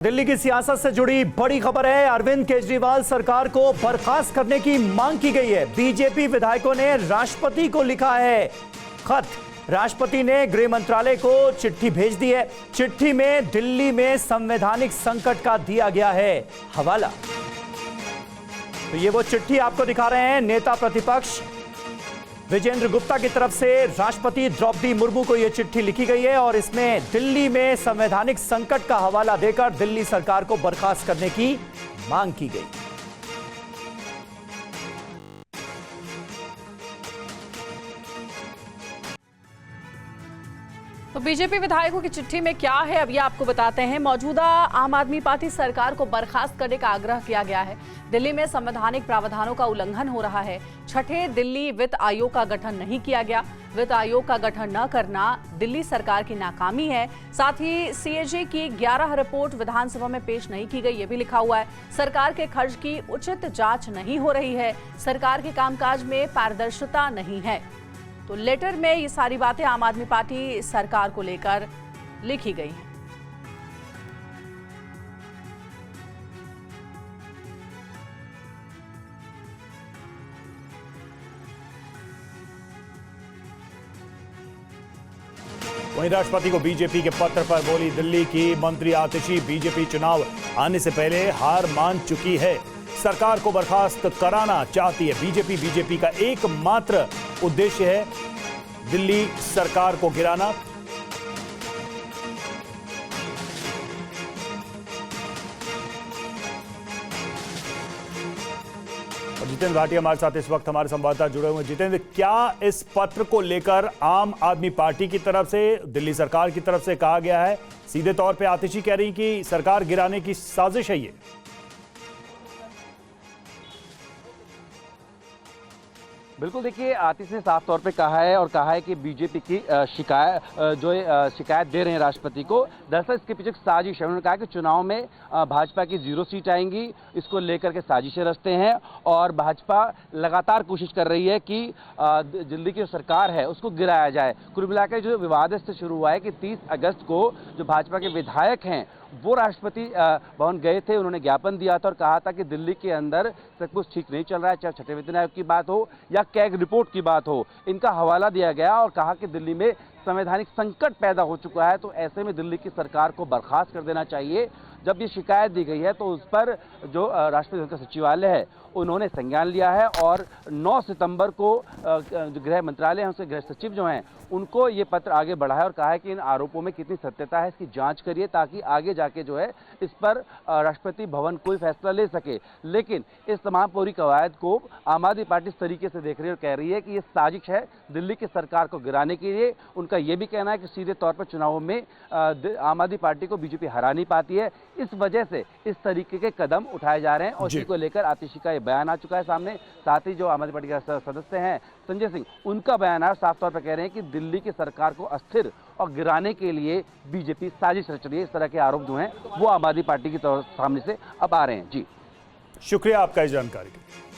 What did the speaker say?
दिल्ली की सियासत से जुड़ी बड़ी खबर है। अरविंद केजरीवाल सरकार को बर्खास्त करने की मांग की गई है। बीजेपी विधायकों ने राष्ट्रपति को लिखा है खत। राष्ट्रपति ने गृह मंत्रालय को चिट्ठी भेज दी है। चिट्ठी में दिल्ली में संवैधानिक संकट का दिया गया है हवाला। तो ये वो चिट्ठी आपको दिखा रहे हैं। नेता प्रतिपक्ष विजेंद्र गुप्ता की तरफ से राष्ट्रपति द्रौपदी मुर्मू को यह चिट्ठी लिखी गई है और इसमें दिल्ली में संवैधानिक संकट का हवाला देकर दिल्ली सरकार को बर्खास्त करने की मांग की गई। तो बीजेपी विधायकों की चिट्ठी में क्या है, अब ये आपको बताते हैं। मौजूदा आम आदमी पार्टी सरकार को बर्खास्त करने का आग्रह किया गया है। दिल्ली में संवैधानिक प्रावधानों का उल्लंघन हो रहा है। छठे दिल्ली वित्त आयोग का गठन नहीं किया गया। वित्त आयोग का गठन न करना दिल्ली सरकार की नाकामी है। साथ ही सीएजी की 11 रिपोर्ट विधानसभा में पेश नहीं की गई, ये भी लिखा हुआ है। सरकार के खर्च की उचित जांच नहीं हो रही है। सरकार के कामकाज में पारदर्शिता नहीं है। तो लेटर में ये सारी बातें आम आदमी पार्टी सरकार को लेकर लिखी गई हैं। वहीं राष्ट्रपति को बीजेपी के पत्र पर बोली दिल्ली की मंत्री आतिशी। बीजेपी चुनाव आने से पहले हार मान चुकी है। सरकार को बर्खास्त कराना चाहती है बीजेपी। बीजेपी का एकमात्र उद्देश्य है दिल्ली सरकार को गिराना। और जितेंद्र भाटिया हमारे साथ इस वक्त हमारे संवाददाता जुड़े हुए हैं। जितेंद्र, क्या इस पत्र को लेकर आम आदमी पार्टी की तरफ से, दिल्ली सरकार की तरफ से कहा गया है? सीधे तौर पे आतिशी कह रही कि सरकार गिराने की साजिश है ये। बिल्कुल, देखिए आतिश ने साफ तौर पे कहा है और कहा है कि बीजेपी की शिकायत दे रहे हैं राष्ट्रपति को। दरअसल इसके पीछे साजिश है। उन्होंने कहा कि चुनाव में भाजपा की 0 सीट आएंगी, इसको लेकर के साजिशें रचते हैं और भाजपा लगातार कोशिश कर रही है कि दिल्ली की जो सरकार है उसको गिराया जाए। कुल मिलाकर जो विवाद इससे शुरू हुआ है कि 30 अगस्त को जो भाजपा के विधायक हैं वो राष्ट्रपति भवन गए थे। उन्होंने ज्ञापन दिया था और कहा था कि दिल्ली के अंदर सब कुछ ठीक नहीं चल रहा है, चाहे छठे वेतन आयोग की बात हो या कैग रिपोर्ट की बात हो। इनका हवाला दिया गया और कहा कि दिल्ली में संवैधानिक संकट पैदा हो चुका है, तो ऐसे में दिल्ली की सरकार को बर्खास्त कर देना चाहिए। जब ये शिकायत दी गई है तो उस पर जो राष्ट्रपति का सचिवालय है उन्होंने संज्ञान लिया है और 9 सितंबर को जो गृह मंत्रालय है उसके गृह सचिव जो हैं उनको ये पत्र आगे बढ़ा है और कहा है कि इन आरोपों में कितनी सत्यता है इसकी जांच करिए, ताकि आगे जाके जो है इस पर राष्ट्रपति भवन कोई फैसला ले सके। लेकिन इस तमाम पूरी कवायद को आम आदमी पार्टी इस तरीके से देख रही है और कह रही है कि ये साजिश है दिल्ली की सरकार को गिराने के लिए। उनका ये भी कहना है कि सीधे तौर पर चुनावों में आम आदमी पार्टी को बीजेपी हरा नहीं पाती है, इस वजह से इस तरीके के कदम उठाए जा रहे हैं और इसी को लेकर आतिशी का बयान आ चुका है सामने। साथ ही जो आम आदमी पार्टी के सदस्य हैं संजय सिंह, उनका बयान है, साफ तौर पर कह रहे हैं कि दिल्ली की सरकार को अस्थिर और गिराने के लिए बीजेपी साजिश रच रही है। इस तरह के आरोप जो हैं वो आम आदमी पार्टी की सामने से अब आ रहे हैं। जी शुक्रिया आपका इस जानकारी के लिए।